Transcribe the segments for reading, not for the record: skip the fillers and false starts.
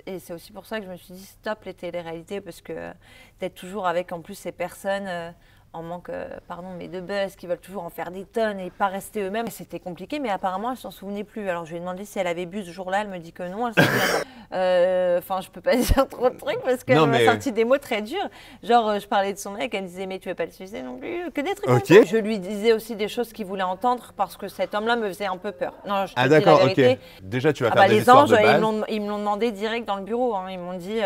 Et c'est aussi pour ça que je me suis dit stop les téléréalités, parce que d'être toujours avec en plus ces personnes en manque, pardon, mais de buzz, qui veulent toujours en faire des tonnes et pas rester eux-mêmes. C'était compliqué, mais apparemment, elle s'en souvenait plus. Alors, je lui ai demandé si elle avait bu ce jour-là. Elle me dit que non, elle s'en souvient pas. Enfin, je peux pas dire trop de trucs parce qu'elle m'a sorti des mots très durs. Genre, je parlais de son mec, elle me disait, mais tu veux pas le sucer non plus? Que des trucs comme ça. Je lui disais aussi des choses qu'il voulait entendre parce que cet homme-là me faisait un peu peur. Non, je te dis la vérité. Ok. Déjà, tu vas faire des histoires de base. Les anges, ils me l'ont demandé direct dans le bureau. Hein. Ils m'ont dit,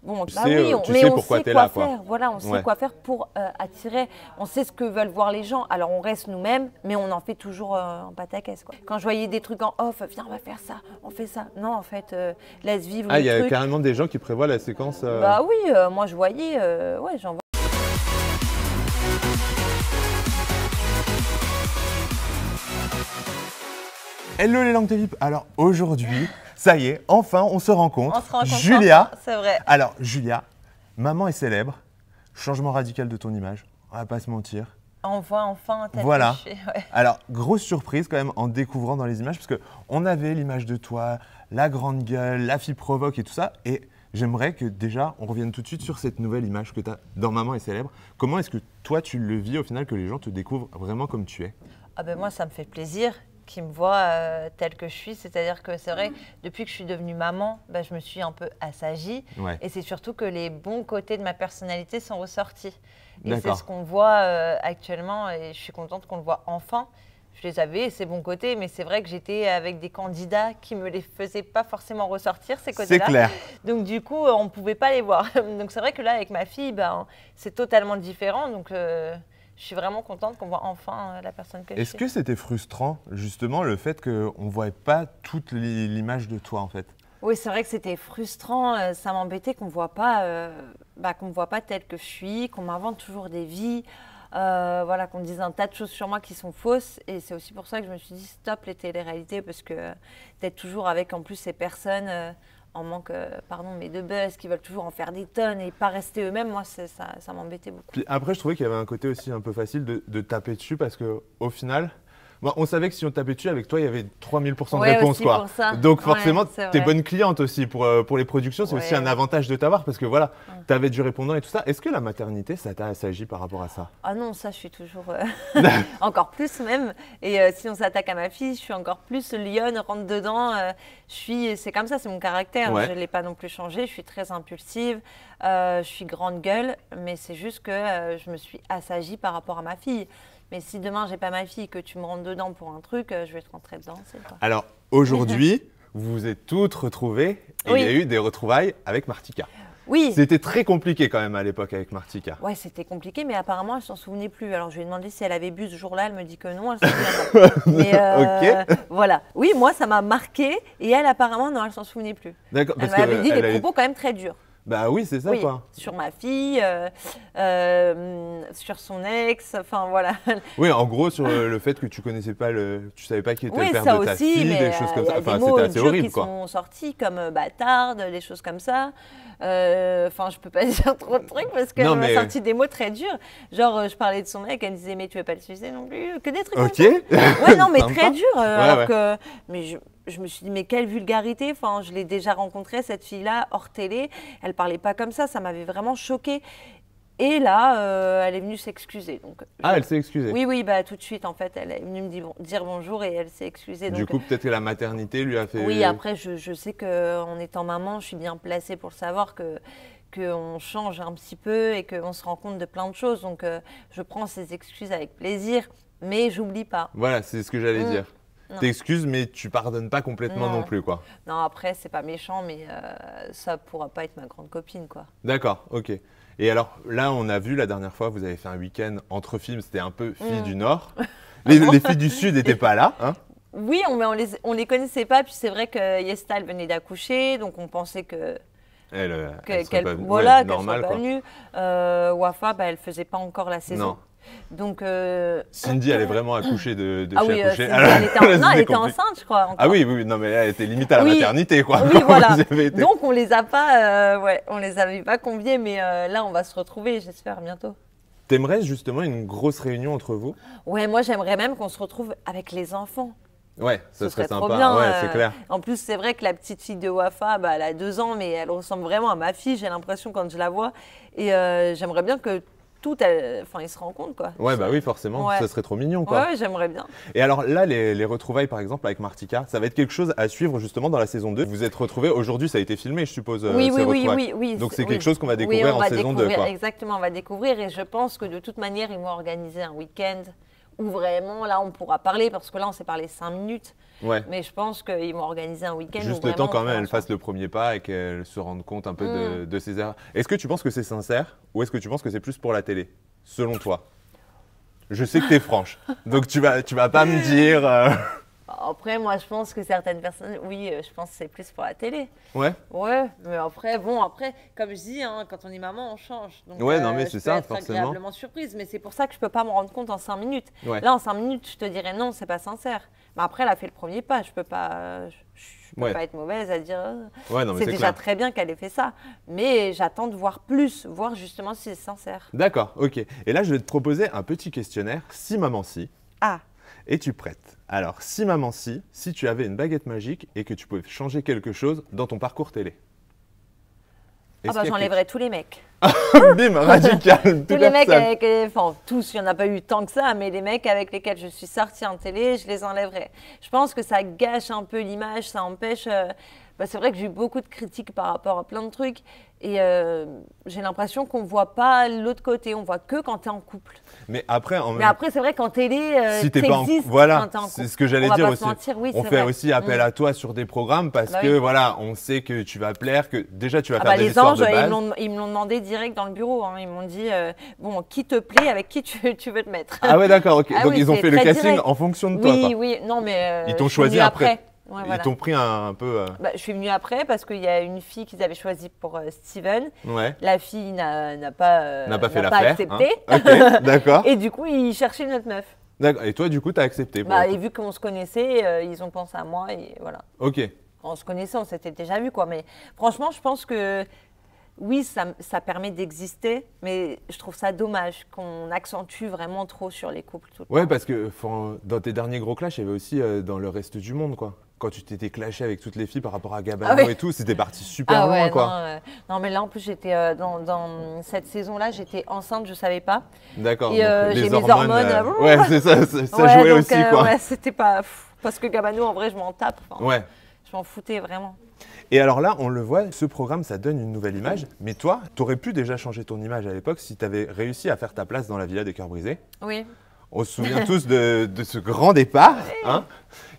bon, tu sais pourquoi tu es là, quoi. Voilà, on sait quoi faire pour attirer. On sait ce que veulent voir les gens. Alors on reste nous-mêmes, mais on en fait toujours en pataquès, quoi. Quand je voyais des trucs en off, viens, on va faire ça, on fait ça. Non, en fait, laisse vivre. Ah, il y a carrément des gens qui prévoient la séquence. Bah oui, moi je voyais, ouais, j'en vois. Hello les langues de VIP. Alors aujourd'hui, ça y est, enfin on se rencontre. On se rencontre. Julia, c'est vrai. Alors Julia, maman est célèbre, changement radical de ton image, on va pas se mentir. On voit enfin ta voilà. cliché, ouais. Alors, grosse surprise quand même en découvrant dans les images, parce qu'on avait l'image de toi, la grande gueule, la fille provoque et tout ça. Et j'aimerais que déjà, on revienne tout de suite sur cette nouvelle image que tu as dans Maman est célèbre. Comment est-ce que toi, tu le vis au final, que les gens te découvrent vraiment comme tu es? Ah ben moi, ça me fait plaisir qu'ils me voient telle que je suis. C'est-à-dire que c'est vrai, depuis que je suis devenue maman, ben, je me suis un peu assagie. Ouais. Et c'est surtout que les bons côtés de ma personnalité sont ressortis. Et c'est ce qu'on voit actuellement, et je suis contente qu'on le voit enfin. Je les avais, ces bons côtés, mais c'est vrai que j'étais avec des candidats qui ne me les faisaient pas forcément ressortir, ces côtés-là. C'est clair. Donc du coup, on ne pouvait pas les voir. Donc c'est vrai que là, avec ma fille, ben, c'est totalement différent. Donc je suis vraiment contente qu'on voit enfin la personne que je suis. Est-ce que c'était frustrant, justement, le fait qu'on ne voyait pas toute l'image de toi, en fait? Oui, c'est vrai que c'était frustrant. Ça m'embêtait qu'on ne voit pas, qu'on me voit pas telle que je suis, qu'on m'invente toujours des vies, voilà, qu'on dise un tas de choses sur moi qui sont fausses. Et c'est aussi pour ça que je me suis dit stop les téléréalités, parce que d'être toujours avec en plus ces personnes en manque, pardon, mais de buzz, qui veulent toujours en faire des tonnes et pas rester eux-mêmes, moi, ça m'embêtait beaucoup. Puis après, je trouvais qu'il y avait un côté aussi un peu facile de taper dessus, parce qu'au final, bon, on savait que si on tapait dessus, avec toi, il y avait 3000% de réponses, quoi. Donc forcément, t'es bonne cliente aussi pour les productions. C'est aussi un avantage de t'avoir, parce que voilà, t'avais du répondant et tout ça. Est-ce que la maternité, ça t'a assagi par rapport à ça? Ah non, ça, je suis toujours encore plus même. Et si on s'attaque à ma fille, je suis encore plus lionne, rentre dedans. C'est comme ça, c'est mon caractère. Je ne l'ai pas non plus changé. Je suis très impulsive, je suis grande gueule, mais c'est juste que je me suis assagie par rapport à ma fille. Mais si demain, j'ai pas ma fille, que tu me rentres dedans pour un truc, je vais te rentrer dedans. Alors, aujourd'hui, vous vous êtes toutes retrouvées et il y a eu des retrouvailles avec Martika. Oui. C'était très compliqué quand même à l'époque avec Martika. Ouais, c'était compliqué, mais apparemment, elle s'en souvenait plus. Alors, je lui ai demandé si elle avait bu ce jour-là. Elle me dit que non, elle s'en souvient pas. Mais voilà. Oui, moi, ça m'a marqué. Et elle, apparemment, non, elle s'en souvenait plus. D'accord. Elle m'avait dit des propos quand même très durs. Bah oui, c'est ça, quoi. Sur ma fille, sur son ex, enfin voilà. Oui, en gros, sur le fait que tu connaissais pas tu savais pas qui était le père de ta aussi, fille, mais des choses comme ça. Enfin, c'était assez horrible, quoi. Qui sont sortis comme bâtarde, des choses comme ça. Enfin, je peux pas dire trop de trucs parce qu'elle m'a sorti des mots très durs. Genre, je parlais de son mec, elle me disait mais tu veux pas le sucer non plus, que des trucs comme ça. Ouais, non, mais très dur. Alors que, mais je me suis dit, mais quelle vulgarité, enfin, je l'ai déjà rencontrée, cette fille-là, hors télé, elle parlait pas comme ça m'avait vraiment choquée. Et là, elle est venue s'excuser. Elle s'est excusée? Oui, oui, bah, tout de suite, en fait, elle est venue me dire bonjour et elle s'est excusée. Du coup, peut-être que la maternité lui a fait… Oui, après, je sais qu'en étant maman, je suis bien placée pour le savoir qu'on change un petit peu et qu'on se rend compte de plein de choses. Donc, je prends ces excuses avec plaisir, mais j'oublie pas. Voilà, c'est ce que j'allais dire. T'excuses, mais tu pardonnes pas complètement non plus, quoi. Non, après, c'est pas méchant, mais ça pourra pas être ma grande copine, quoi. D'accord, ok. Et alors, là, on a vu la dernière fois, vous avez fait un week-end entre films, c'était un peu filles du Nord. Les filles du Sud n'étaient pas là, hein? Oui, on les connaissait pas, puis c'est vrai que Yesta, elle venait d'accoucher, donc on pensait que… qu'elle soit pas venue. Wafa, elle faisait pas encore la saison. Non. Donc, Cindy, elle est vraiment accouchée de chez accoucher. Elle était enceinte, je crois. Encore. Ah oui, non, mais elle était limite à la maternité, quoi. Oui, voilà. Donc, on les a pas, on les avait pas conviés, mais là, on va se retrouver, j'espère, bientôt. T'aimerais justement une grosse réunion entre vous? Ouais, moi, j'aimerais même qu'on se retrouve avec les enfants. Ouais, ce serait sympa. Trop bien. Ouais, c'est clair. En plus, c'est vrai que la petite fille de Wafa, bah, elle a 2 ans, mais elle ressemble vraiment à ma fille, j'ai l'impression, quand je la vois. Et j'aimerais bien que ils se rencontrent, quoi. Ouais, bah oui, forcément, ça serait trop mignon, quoi. Ouais, j'aimerais bien. Et alors là, les retrouvailles, par exemple, avec Martika, ça va être quelque chose à suivre justement dans la saison 2. Vous êtes retrouvés, aujourd'hui, ça a été filmé, je suppose, oui. Donc c'est quelque chose qu'on va découvrir en saison 2, quoi. Exactement, on va découvrir. Et je pense que de toute manière, ils vont organiser un week-end où vraiment, là, on pourra parler, parce que là, on s'est parlé 5 minutes. Ouais. Mais je pense qu'ils vont organiser un week-end. Juste le temps quand même, elle fasse le premier pas et qu'elle se rende compte un peu de ses erreurs. Est-ce que tu penses que c'est sincère ou est-ce que tu penses que c'est plus pour la télé, selon toi? Je sais que tu es franche, donc tu vas pas me dire… Après, moi, je pense que certaines personnes, je pense que c'est plus pour la télé. Ouais. Ouais, mais après, comme je dis, hein, quand on est maman, on change. Donc, ouais, non, mais c'est ça, forcément. Agréablement surprise, mais c'est pour ça que je peux pas me rendre compte en 5 minutes. Ouais. Là, en 5 minutes, je te dirais non, c'est pas sincère. Mais après, elle a fait le premier pas. Je peux pas pas être mauvaise à dire. Ouais, non, mais c'est déjà très bien qu'elle ait fait ça. Mais j'attends de voir plus, voir justement si c'est sincère. D'accord, ok. Et là, je vais te proposer un petit questionnaire. Si maman si. Ah. Es-tu prête? Alors, si maman si tu avais une baguette magique et que tu pouvais changer quelque chose dans ton parcours télé. J'enlèverais tous les mecs. Bim, radical. Tous les mecs tous, il n'y en a pas eu tant que ça, mais les mecs avec lesquels je suis sortie en télé, je les enlèverais. Je pense que ça gâche un peu l'image, ça empêche… c'est vrai que j'ai eu beaucoup de critiques par rapport à plein de trucs et j'ai l'impression qu'on ne voit pas l'autre côté, on voit que quand tu es en couple. Mais après, c'est vrai qu'en télé, si t'es pas voilà, c'est ce que j'allais dire aussi. On fait aussi appel à toi sur des programmes parce que voilà, on sait que tu vas plaire, que déjà tu vas faire des histoires de base. Les anges, ils me l'ont demandé direct dans le bureau. Hein. Ils m'ont dit qui te plaît, avec qui tu veux te mettre. Ah ouais, d'accord, ok. Donc ils ont fait le casting en fonction de toi. Oui, non, mais ils t'ont choisi après. Ouais, ils t'ont pris un peu… je suis venue après parce qu'il y a une fille qu'ils avaient choisie pour Steven. Ouais. La fille n'a pas accepté. Hein, ok, d'accord. Et du coup, ils cherchaient une autre meuf. D'accord. Et toi, du coup, tu as accepté Et vu qu'on se connaissait, ils ont pensé à moi et voilà. Ok. On se connaissait, on s'était déjà vu, quoi. Mais franchement, je pense que… Oui, ça permet d'exister, mais je trouve ça dommage qu'on accentue vraiment trop sur les couples tout le temps. Ouais, parce que dans tes derniers gros clashs, il y avait aussi dans le reste du monde, quoi. Quand tu t'étais clashé avec toutes les filles par rapport à Gabano et tout, c'était parti super loin, quoi. Non, mais là, en plus, j'étais dans cette saison-là, j'étais enceinte, je savais pas. D'accord. Et j'ai mes hormones. Ouais, c'est ça, ça jouait aussi, quoi. Ouais, c'était pas… Parce que Gabano, en vrai, je m'en tape. Ouais. Je m'en foutais vraiment. Et alors là, on le voit, ce programme, ça donne une nouvelle image. Mais toi, tu aurais pu déjà changer ton image à l'époque si tu avais réussi à faire ta place dans la Villa des Cœurs Brisés. Oui. On se souvient tous de ce grand départ, hein,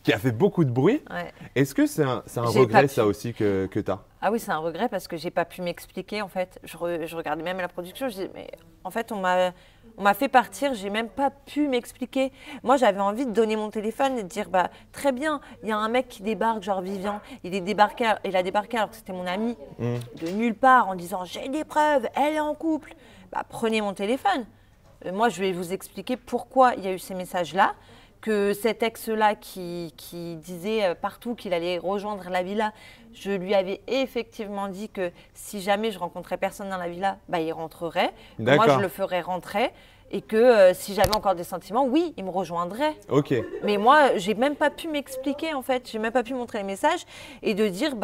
qui a fait beaucoup de bruit. Ouais. Est-ce que c'est un regret, ça aussi, que tu as? Ah oui, c'est un regret parce que j'ai pas pu m'expliquer, en fait. Je regardais même la production, je disais, mais en fait, on m'a fait partir, j'ai même pas pu m'expliquer. Moi, j'avais envie de donner mon téléphone et de dire, très bien, il y a un mec qui débarque, genre Vivian, il a débarqué alors que c'était mon ami, de nulle part, en disant, j'ai des preuves, elle est en couple. Prenez mon téléphone. Moi, je vais vous expliquer pourquoi il y a eu ces messages-là, que cet ex-là qui disait partout qu'il allait rejoindre la villa, je lui avais effectivement dit que si jamais je rencontrais personne dans la villa, il rentrerait. Moi, je le ferais rentrer et que si j'avais encore des sentiments, oui, il me rejoindrait. Ok. Mais moi, j'ai même pas pu m'expliquer, en fait. J'ai même pas pu montrer les messages et de dire,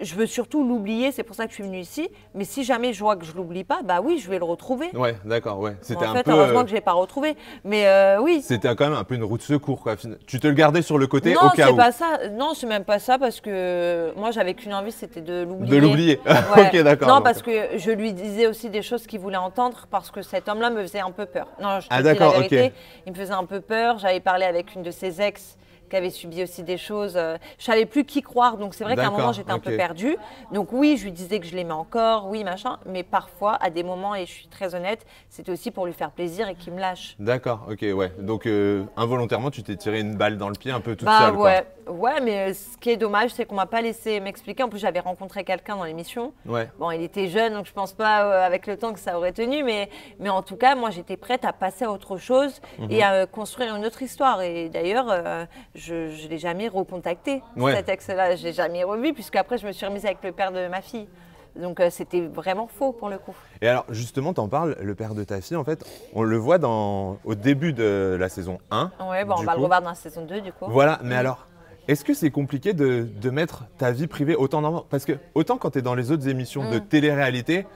je veux surtout l'oublier, c'est pour ça que je suis venue ici. Mais si jamais je vois que je l'oublie pas, oui, je vais le retrouver. Ouais, d'accord, ouais. C'était en fait, heureusement que je l'ai pas retrouvé. Mais oui. C'était quand même un peu une roue de secours, quoi. Tu te le gardais sur le côté au cas où. Non, c'est pas ça. Non, c'est même pas ça parce que moi, j'avais qu'une envie, c'était de l'oublier. De l'oublier. Ouais. Ok, d'accord. Non, parce que je lui disais aussi des choses qu'il voulait entendre parce que cet homme-là me faisait un peu peur. Non, je te dis la vérité. Ok. Il me faisait un peu peur. J'avais parlé avec une de ses ex qui avait subi aussi des choses. Je savais plus qui croire, donc c'est vrai qu'à un moment j'étais un peu perdue. Donc oui, je lui disais que je l'aimais encore, oui machin, mais parfois à des moments, et je suis très honnête, c'était aussi pour lui faire plaisir et qu'il me lâche. D'accord, ok, ouais. Donc involontairement, tu t'es tiré une balle dans le pied un peu toute seule. Ouais, mais ce qui est dommage, c'est qu'on m'a pas laissé m'expliquer. En plus, j'avais rencontré quelqu'un dans l'émission. Ouais. Bon, il était jeune, donc je pense pas avec le temps que ça aurait tenu, mais en tout cas, moi, j'étais prête à passer à autre chose et à construire une autre histoire. Et d'ailleurs, je ne l'ai jamais recontacté, cet ex-là. Je l'ai jamais revu, puisqu'après, je me suis remise avec le père de ma fille. Donc c'était vraiment faux pour le coup. Et alors justement, t'en parles, le père de ta fille, en fait, on le voit au début de la saison 1. Ouais, bon, on va le revoir dans la saison 2 du coup. Voilà, mais alors, est-ce que c'est compliqué de mettre ta vie privée autant dans... Parce que autant quand tu es dans les autres émissions de télé-réalité,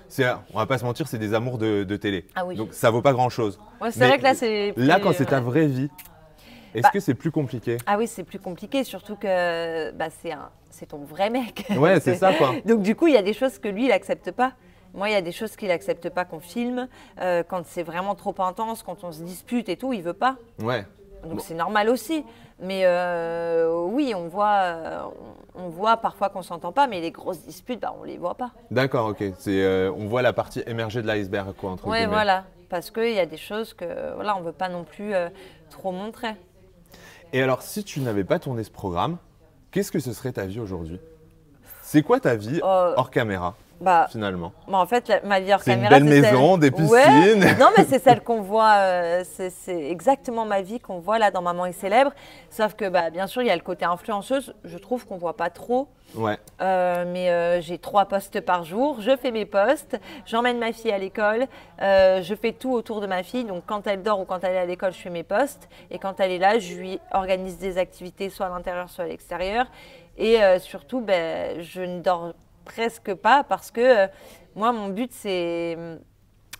on va pas se mentir, c'est des amours de télé. Ah oui. Donc ça vaut pas grand-chose. Ouais, c'est vrai que là, c'est... Là, quand c'est ta vraie vie, est-ce que c'est plus compliqué? Ah oui, c'est plus compliqué, surtout que c'est ton vrai mec. Ouais, c'est ça quoi. Donc du coup, il y a des choses que lui, il n'accepte pas. Moi, il y a des choses qu'il n'accepte pas qu'on filme. Quand c'est vraiment trop intense, quand on se dispute et tout, il veut pas. Ouais. Donc c'est normal aussi. Mais oui, on voit parfois qu'on ne s'entend pas, mais les grosses disputes, bah, on ne les voit pas. D'accord, ok. On voit la partie émergée de l'iceberg, quoi, entre guillemets. Oui, voilà. Parce qu'il y a des choses que voilà, on ne veut pas non plus trop montrer. Et alors, si tu n'avais pas tourné ce programme, qu'est-ce que ce serait ta vie aujourd'hui? C'est quoi ta vie hors caméra, finalement? En fait, ma vie hors caméra, c'est une belle maison, des piscines. Ouais. Non, mais c'est celle qu'on voit, c'est exactement ma vie qu'on voit là dans Maman est célèbre. Sauf que, bien sûr, il y a le côté influenceuse, je trouve qu'on ne voit pas trop. Ouais. Mais j'ai 3 posts par jour, je fais mes posts, j'emmène ma fille à l'école, je fais tout autour de ma fille. Donc quand elle dort ou quand elle est à l'école, je fais mes posts. Et quand elle est là, je lui organise des activités soit à l'intérieur, soit à l'extérieur. Et surtout, je ne dors presque pas parce que moi, mon but, c'est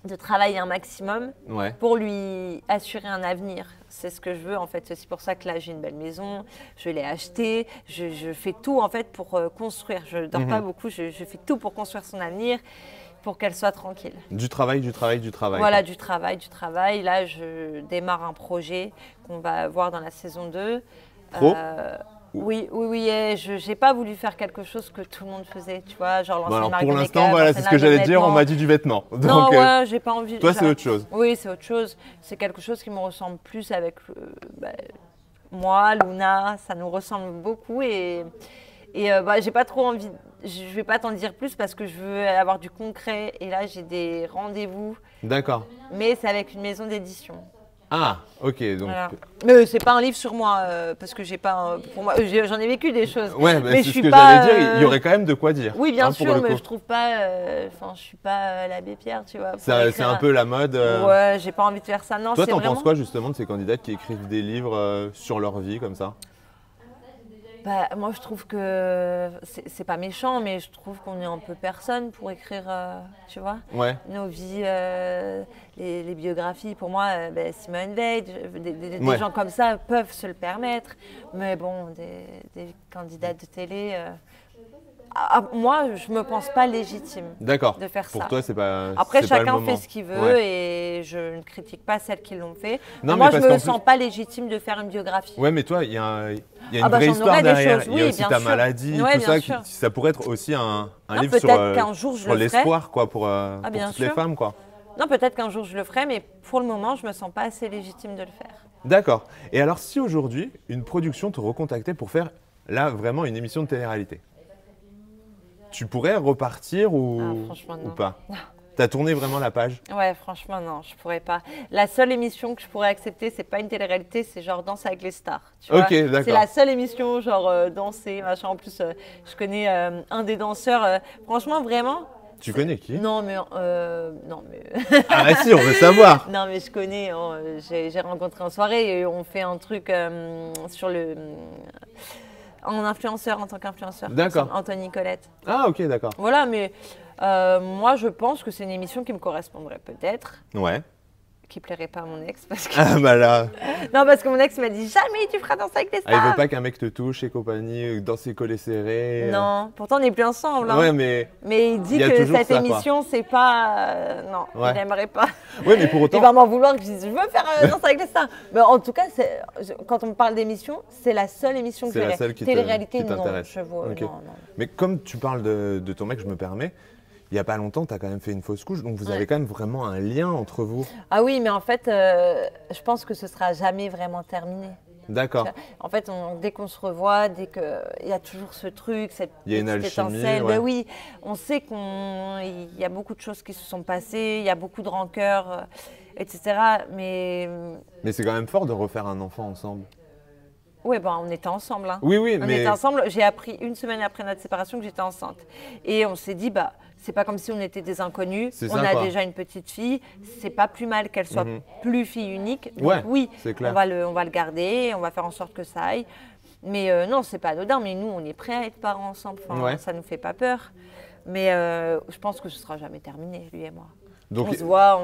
de travailler un maximum pour lui assurer un avenir. C'est ce que je veux en fait. C'est pour ça que là, j'ai une belle maison, je l'ai achetée, je fais tout en fait pour construire. Je ne dors pas beaucoup, je fais tout pour construire son avenir, pour qu'elle soit tranquille. Du travail, du travail, du travail. Voilà, du travail. Là, je démarre un projet qu'on va voir dans la saison 2. Pro Oui, je n'ai pas voulu faire quelque chose que tout le monde faisait, tu vois, genre lancer une marque de make-up. Pour l'instant, c'est ce que j'allais dire, on m'a dit du vêtement. Donc, non, j'ai pas envie. Toi, c'est autre chose. Oui, c'est autre chose. C'est quelque chose qui me ressemble plus avec moi, Luna, ça nous ressemble beaucoup et j'ai pas trop envie, je vais pas t'en dire plus parce que je veux avoir du concret et là, j'ai des rendez-vous. D'accord. Mais c'est avec une maison d'édition. Ah, ok. Donc... Voilà. Mais c'est pas un livre sur moi, parce que j'ai pas. Pour moi, j'en ai vécu des choses. Ouais, mais c'est ce que j'allais dire. Il y aurait quand même de quoi dire. Oui, bien sûr, mais je trouve pas. Je suis pas l'abbé Pierre, tu vois. C'est un peu la mode. Ouais, j'ai pas envie de faire ça. Non, toi, t'en penses quoi justement de ces candidates qui écrivent des livres sur leur vie comme ça? Moi, je trouve que c'est pas méchant, mais je trouve qu'on est un peu personne pour écrire, tu vois, nos vies, les biographies. Pour moi, Simone Veil, des gens comme ça peuvent se le permettre. Mais bon, des candidats de télé, moi, je me pense pas légitime de faire ça. Pour toi, c'est pas. Après, c'est chacun pas le fait ce qu'il veut et je ne critique pas celles qui l'ont fait. Non, moi, je me sens pas légitime de faire une biographie. Ouais, mais toi, il y a une vraie histoire derrière. Il y a aussi ta maladie, tout ça. Ça pourrait être aussi un livre sur l'espoir, quoi, pour toutes les femmes, quoi. Non, peut-être qu'un jour je le ferai, mais pour le moment, je me sens pas assez légitime de le faire. D'accord. Et alors, si aujourd'hui, une production te recontactait pour faire là vraiment une émission de télé-réalité, tu pourrais repartir ou pas? T'as tourné vraiment la page? Ouais, franchement, non, je pourrais pas. La seule émission que je pourrais accepter, c'est pas une télé-réalité, c'est genre Danse avec les stars. Tu vois, d'accord. C'est la seule émission, genre danser, machin. En plus, je connais un des danseurs. Franchement, vraiment. Tu connais qui? Non, mais. Ah, si, on veut savoir. Non, mais je connais. J'ai rencontré en soirée et on fait un truc sur le. En influenceur, en tant qu'influenceur. D'accord. Anthony Colette. Ah, ok, d'accord. Voilà, mais moi, je pense que c'est une émission qui me correspondrait peut-être. Ouais. Qui plairait pas à mon ex. Parce que... Ah, bah là. Non, parce que mon ex m'a dit jamais tu feras Danser avec les stars. Ah, il veut pas qu'un mec te touche et compagnie, danser collé serré. Non, pourtant on n'est plus ensemble. Hein. Ouais, mais il dit que cette émission, c'est pas. Non, il n'aimerait pas. Ouais, mais pour autant. Il va m'en vouloir que je dise je veux faire Danser avec les stars. Mais en tout cas, quand on me parle d'émission, c'est la seule émission que je verrai. Télé-réalité, non. Okay. Mais comme tu parles de ton mec, je me permets. Il n'y a pas longtemps, tu as quand même fait une fausse couche, donc vous avez quand même vraiment un lien entre vous. Ah oui, mais en fait, je pense que ce ne sera jamais vraiment terminé. D'accord. En fait, dès qu'on se revoit, dès qu'il y a toujours ce truc, cette petite étincelle, oui, on sait qu'il y a beaucoup de choses qui se sont passées, il y a beaucoup de rancœur, etc. Mais c'est quand même fort de refaire un enfant ensemble. Oui, on était ensemble. Hein. Oui, on était ensemble. J'ai appris une semaine après notre séparation que j'étais enceinte. Et on s'est dit, C'est pas comme si on était des inconnus. On ça, a déjà une petite fille. C'est pas plus mal qu'elle soit plus fille unique. Donc, oui, clair. On va le garder. On va faire en sorte que ça aille. Mais non, c'est pas anodin. Mais nous, on est prêts à être parents ensemble. Enfin, ça nous fait pas peur. Mais je pense que ce sera jamais terminé, lui et moi. Donc, on se voit,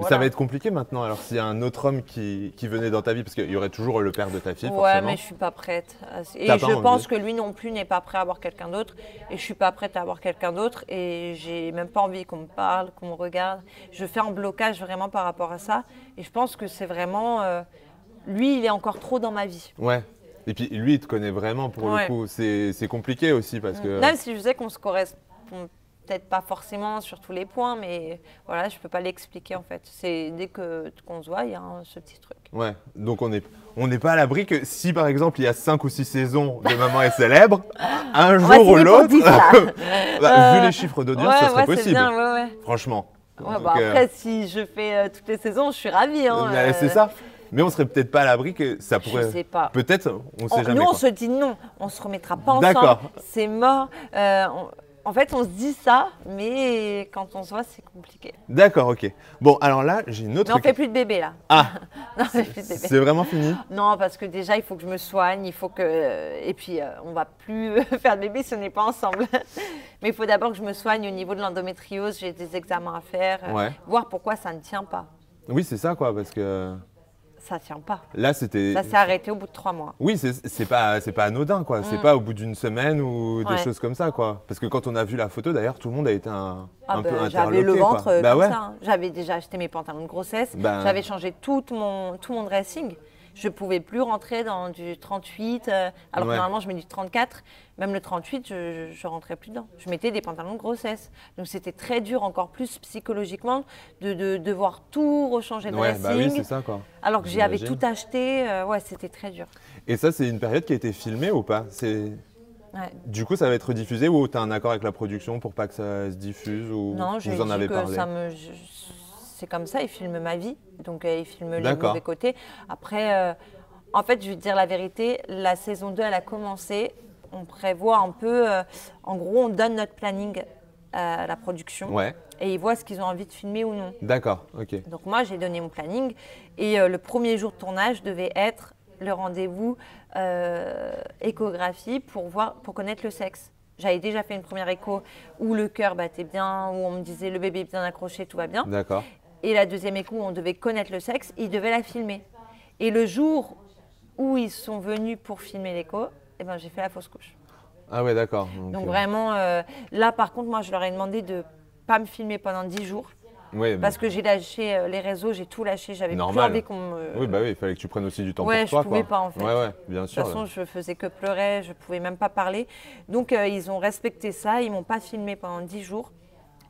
ça va être compliqué maintenant. Alors, s'il y a un autre homme qui venait dans ta vie, parce qu'il y aurait toujours le père de ta fille, ouais, forcément. mais je suis pas prête. Et je pense que lui non plus n'est pas prêt à avoir quelqu'un d'autre. Et je suis pas prête à avoir quelqu'un d'autre. Et j'ai même pas envie qu'on me parle, qu'on me regarde. Je fais un blocage vraiment par rapport à ça. Et je pense que c'est vraiment… lui, il est encore trop dans ma vie. Ouais. Et puis, lui, il te connaît vraiment pour le coup. C'est compliqué aussi parce que… Même si je sais qu'on se correspond… Peut-être pas forcément sur tous les points, mais voilà, je peux pas l'expliquer en fait. C'est dès qu'on se voit, il y a ce petit truc. Ouais, donc on n'est pas à l'abri que si par exemple il y a 5 ou 6 saisons de Maman est célèbre, un jour ou l'autre, vu les chiffres d'audience, ça serait possible. Bien, Franchement. Donc, après, si je fais toutes les saisons, je suis ravie. C'est ça. Mais on serait peut-être pas à l'abri que ça pourrait… Je sais pas. Peut-être, on sait jamais. Nous, on se dit non, on se remettra pas ensemble. D'accord. C'est mort. En fait, on se dit ça, mais quand on se voit, c'est compliqué. D'accord, ok. Bon, alors là, j'ai une autre… Mais on fait plus de bébé, là. Ah. Non, on fait plus de bébé. C'est vraiment fini? Non, parce que déjà, il faut que je me soigne, il faut que… Et puis, on va plus faire de bébé si on n'est pas ensemble. Mais il faut d'abord que je me soigne au niveau de l'endométriose, j'ai des examens à faire, voir pourquoi ça ne tient pas. Oui, c'est ça, quoi, parce que… Ça tient pas. Là, c'était… Ça s'est arrêté au bout de 3 mois. Oui, c'est pas anodin, quoi. C'est pas au bout d'une semaine ou des choses comme ça, quoi. Parce que quand on a vu la photo, d'ailleurs, tout le monde a été un peu interloqué. J'avais le ventre comme ça. Hein. J'avais déjà acheté mes pantalons de grossesse. J'avais changé tout mon dressing. Je ne pouvais plus rentrer dans du 38, alors que normalement je mets du 34. Même le 38, je ne rentrais plus dedans. Je mettais des pantalons de grossesse. Donc c'était très dur, encore plus psychologiquement, de devoir tout rechanger de dressing. Bah oui, c'est ça, quoi. Alors que j'avais tout acheté, c'était très dur. Et ça, c'est une période qui a été filmée ou pas? Du coup, ça va être diffusé ou tu as un accord avec la production pour pas que ça se diffuse ou non, vous en avez parlé? C'est comme ça, il filme ma vie, donc il filme les mauvais côtés. Après, en fait, je vais te dire la vérité, la saison 2, elle a commencé. On prévoit un peu, en gros, on donne notre planning à la production et ils voient ce qu'ils ont envie de filmer ou non. D'accord, ok. Donc moi, j'ai donné mon planning et le premier jour de tournage devait être le rendez-vous échographie pour connaître le sexe. J'avais déjà fait une première écho où le cœur battait bien, où on me disait le bébé est bien accroché, tout va bien. D'accord. Et la deuxième écho où on devait connaître le sexe, ils devaient la filmer. Et le jour où ils sont venus pour filmer l'écho, j'ai fait la fausse couche. Ah ouais, d'accord. Donc vraiment, là par contre, moi je leur ai demandé de ne pas me filmer pendant 10 jours. Oui, parce que j'ai lâché les réseaux, j'ai tout lâché, j'avais plus envie qu'on me… Oui, bah oui, il fallait que tu prennes aussi du temps pour toi. Ouais, je pouvais pas en fait. Ouais, bien sûr. De toute façon, je faisais que pleurer, je pouvais même pas parler. Donc ils ont respecté ça, ils m'ont pas filmé pendant 10 jours.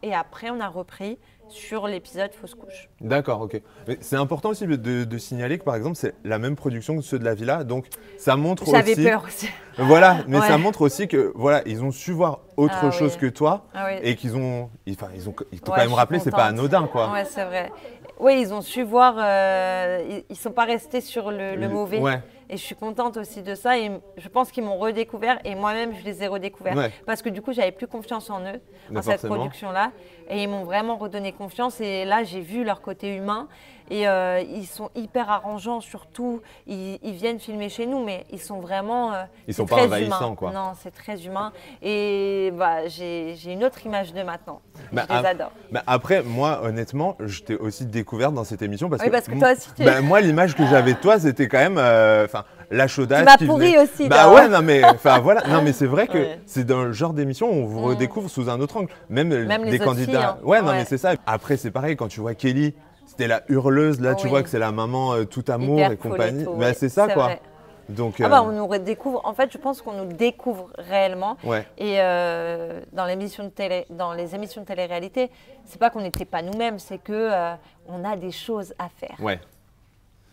Et après, on a repris sur l'épisode Fausse couche. D'accord, ok. Mais c'est important aussi de signaler que par exemple, c'est la même production que ceux de la Villa. Donc ça montre aussi… J'avais peur aussi. Voilà, mais ça montre aussi que voilà, ils ont su voir autre chose que toi et qu'ils ont… ils t'ont quand même rappelé, c'est pas anodin, quoi. Ouais, c'est vrai. Oui, ils ont su voir, ils sont pas restés sur le mauvais. Ouais. Et je suis contente aussi de ça. Et je pense qu'ils m'ont redécouvert et moi-même, je les ai redécouverts. Ouais. Parce que du coup, j'avais plus confiance en eux, en cette production-là. Et ils m'ont vraiment redonné confiance. Et là, j'ai vu leur côté humain. Et ils sont hyper arrangeants, surtout. Ils viennent filmer chez nous, mais ils sont vraiment… ils sont pas envahissants, quoi. Non, c'est très humain. Et j'ai une autre image de maintenant. Je les adore. Après, moi, honnêtement, je t'ai aussi découverte dans cette émission. Parce que toi aussi, moi, l'image que j'avais de toi, c'était quand même… la chaudasse. Tu m'as pourri aussi. Ouais, non mais voilà, non mais c'est vrai que c'est dans le genre d'émission où on vous redécouvre sous un autre angle, même des candidats. Filles, hein. Non mais c'est ça. Après c'est pareil quand tu vois Kelly, c'était la hurleuse, là tu vois que c'est la maman tout amour et compagnie. Mais c'est ça quoi. Vrai. Donc on nous redécouvre. En fait, je pense qu'on nous découvre réellement. Ouais. Et dans les émissions de télé-réalité, c'est pas qu'on n'était pas nous-mêmes, c'est que on a des choses à faire. Ouais.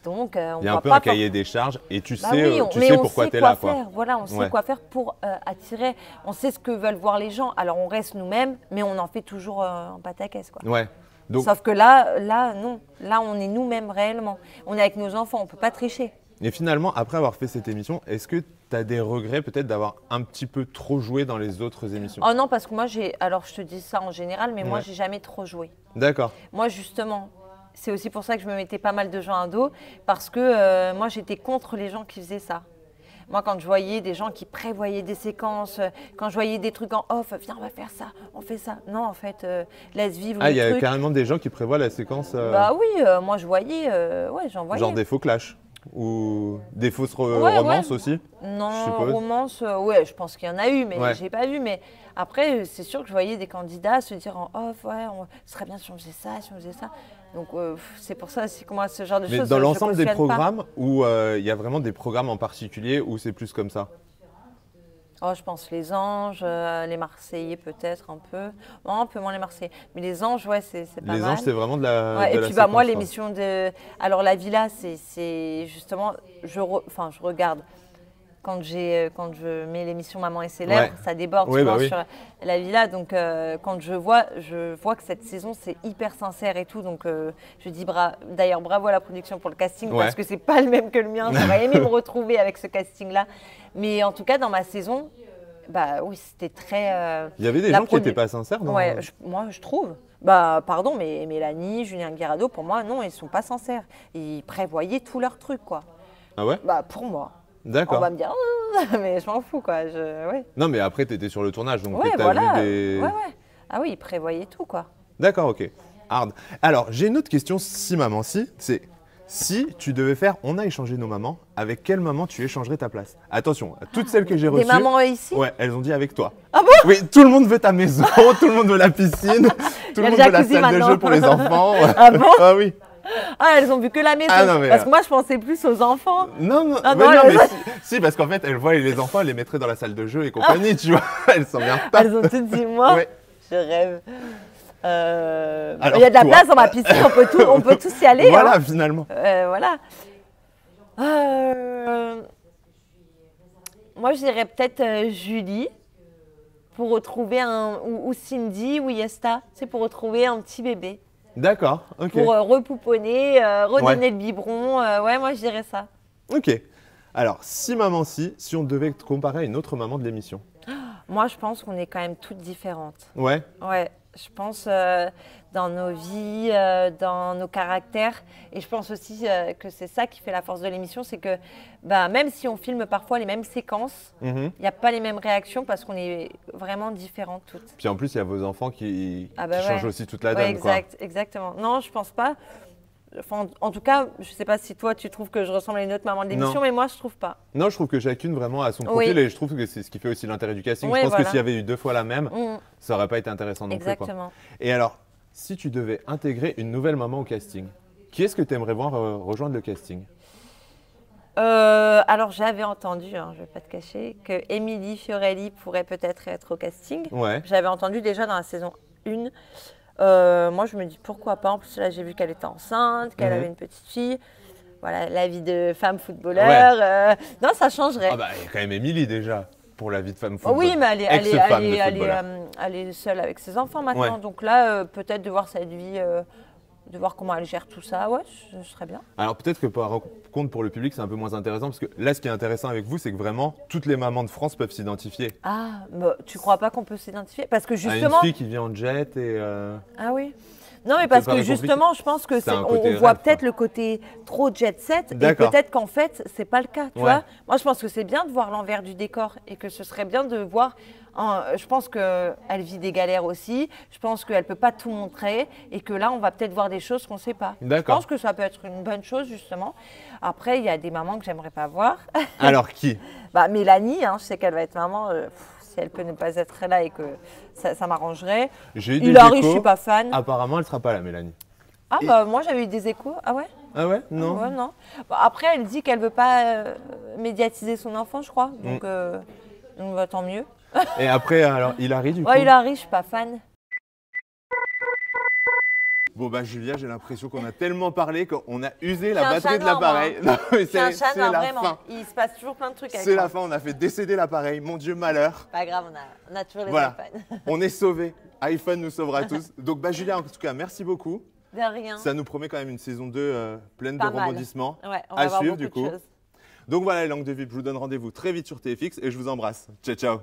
Donc, il y a un peu un cahier des charges et tu sais pourquoi tu es là. Voilà, on sait quoi faire pour attirer. On sait ce que veulent voir les gens. Alors, on reste nous-mêmes, mais on en fait toujours en pâte à caisse, quoi. Ouais. Donc, sauf que là, non. Là, on est nous-mêmes réellement. On est avec nos enfants, on ne peut pas tricher. Et finalement, après avoir fait cette émission, est-ce que tu as des regrets peut-être d'avoir un petit peu trop joué dans les autres émissions? Oh non, parce que moi, alors je te dis ça en général, mais moi, j'ai jamais trop joué. D'accord. Moi, justement, c'est aussi pour ça que je me mettais pas mal de gens à dos, parce que moi, j'étais contre les gens qui faisaient ça. Moi, quand je voyais des gens qui prévoyaient des séquences, quand je voyais des trucs en off, viens, on va faire ça, on fait ça. Non, en fait, laisse vivre le truc. Ah, il y a carrément des gens qui prévoient la séquence Bah oui, moi, je voyais, ouais, j'en voyais. Genre des faux clashs ou des fausses romances aussi? Non, romances, ouais, je pense qu'il y en a eu, mais j'ai pas vu. Mais après, c'est sûr que je voyais des candidats se dire en off, ouais, ce serait bien si on faisait ça, si on faisait ça. Donc, c'est pour ça aussi que moi, ce genre de choses. Mais dans l'ensemble des programmes, où il y a vraiment des programmes en particulier où c'est plus comme ça? Oh, je pense les Anges, les Marseillais peut-être un peu. Non, un peu moins les Marseillais. Mais les Anges, ouais, c'est pas mal. Les Anges, c'est vraiment de la ouais, de et la puis, séquence, moi, l'émission de… Alors, la Villa, c'est justement… je regarde. Quand je mets l'émission Maman et ses lèvres, ça déborde sur la Villa. Donc, quand je vois que cette saison, c'est hyper sincère et tout. Donc, je dis d'ailleurs bravo à la production pour le casting parce que c'est pas le même que le mien. J'aurais aimé me retrouver avec ce casting-là. Mais en tout cas, dans ma saison, bah oui, c'était très… Il y avait des gens qui n'étaient pas sincères, non? Ouais, moi, je trouve. Bah, pardon, mais Mélanie, Julien Guirado, pour moi, non, ils sont pas sincères. Ils prévoyaient tous leurs trucs, quoi. Ah ouais? Bah, pour moi. D'accord. On va me dire, mais je m'en fous, quoi. Ouais. Non, mais après, tu étais sur le tournage, donc tu as vu des… Ouais. Ah oui, ils prévoyaient tout, quoi. D'accord, ok. Hard. Alors, j'ai une autre question, si maman, c'est si tu devais faire, on a échangé nos mamans, avec quelle maman tu échangerais ta place? Attention, toutes celles que j'ai reçues… Des mamans ici? Ouais, elles ont dit avec toi. Ah bon? Oui, tout le monde veut ta maison, tout le monde veut la piscine, tout le monde veut la salle de jeu pour les enfants. Ah bon? Ah oui. Ah, elles ont vu que la maison. Parce que moi, je pensais plus aux enfants. Non, mais si, parce qu'en fait, elles voient les enfants, elles les mettraient dans la salle de jeu et compagnie, tu vois. Elles s'emmerdent pas. Elles ont toutes dit, moi, je rêve. Alors, il y a de la place dans ma piscine, on peut tous y aller. Voilà, finalement. Voilà. Moi, je dirais peut-être Julie pour retrouver ou Cindy ou Yesta, c'est pour retrouver un petit bébé. D'accord, ok. Pour repouponner, redonner le biberon. Ouais, moi, je dirais ça. Ok. Alors, si on devait te comparer à une autre maman de l'émission? Moi, je pense qu'on est quand même toutes différentes. Ouais. Ouais, je pense dans nos vies, dans nos caractères. Et je pense aussi que c'est ça qui fait la force de l'émission, c'est que même si on filme parfois les mêmes séquences, il n'y a pas les mêmes réactions parce qu'on est vraiment différentes toutes. Puis en plus, il y a vos enfants qui changent aussi toute la donne. Exactement. Non, je pense pas. Enfin, en tout cas, je ne sais pas si toi tu trouves que je ressemble à une autre maman de l'émission, mais moi je trouve pas. Non, je trouve que chacune vraiment a son profil et je trouve que c'est ce qui fait aussi l'intérêt du casting. Je pense que s'il y avait eu 2 fois la même, ça n'aurait pas été intéressant non plus. Exactement. Et alors, si tu devais intégrer une nouvelle maman au casting, qui est-ce que tu aimerais voir rejoindre le casting? Alors j'avais entendu, je ne vais pas te cacher, que Émilie Fiorelli pourrait peut-être être au casting. Ouais. J'avais entendu déjà dans la saison 1. Moi, je me dis pourquoi pas. En plus, là, j'ai vu qu'elle était enceinte, qu'elle avait une petite fille. Voilà, la vie de femme footballeur. Non, ça changerait. Ah bah, il y a quand même Émilie déjà pour la vie de femme footballeur. Oui, mais elle est seule avec ses enfants maintenant. Ouais. Donc là, peut-être de voir cette vie, de voir comment elle gère tout ça, ouais, ce serait bien. Alors peut-être que par contre pour le public, c'est un peu moins intéressant parce que là, ce qui est intéressant avec vous, c'est que vraiment toutes les mamans de France peuvent s'identifier. Ah, bah, tu crois pas qu'on peut s'identifier? Parce que justement… À une fille qui vient en jet et… Ah oui. Non, mais parce que justement, je pense que on voit peut-être le côté trop jet set et peut-être qu'en fait, c'est pas le cas. Tu vois, moi, je pense que c'est bien de voir l'envers du décor et que ce serait bien de voir. Je pense qu'elle vit des galères aussi. Je pense qu'elle peut pas tout montrer et que là, on va peut-être voir des choses qu'on sait pas. Je pense que ça peut être une bonne chose justement. Après, il y a des mamans que j'aimerais pas voir. Alors qui? Mélanie, je sais qu'elle va être maman. Si elle peut ne pas être là et que ça m'arrangerait. Hilary, je suis pas fan. Apparemment, elle sera pas là, Mélanie. Ah moi j'avais eu des échos. Ah ouais? Ah ouais? Non. Ouais, non. Après, elle dit qu'elle veut pas médiatiser son enfant, je crois. Donc, tant mieux. Et après, alors Hilary du coup? Ouais, Hilary, je suis pas fan. Bon Julia, j'ai l'impression qu'on a tellement parlé qu'on a usé la batterie de l'appareil. C'est un chat, vraiment. Fin. Il se passe toujours plein de trucs avec moi. C'est la fin, on a fait décéder l'appareil. Mon Dieu, malheur. Pas grave, on a toujours les iPhones. On est sauvés. iPhone nous sauvera tous. Donc Julia, en tout cas, merci beaucoup. De rien. Ça nous promet quand même une saison 2 pleine de rebondissements Ouais, on va à suivre du coup. Donc voilà les langues de VIP, je vous donne rendez-vous très vite sur TFX et je vous embrasse. Ciao, ciao.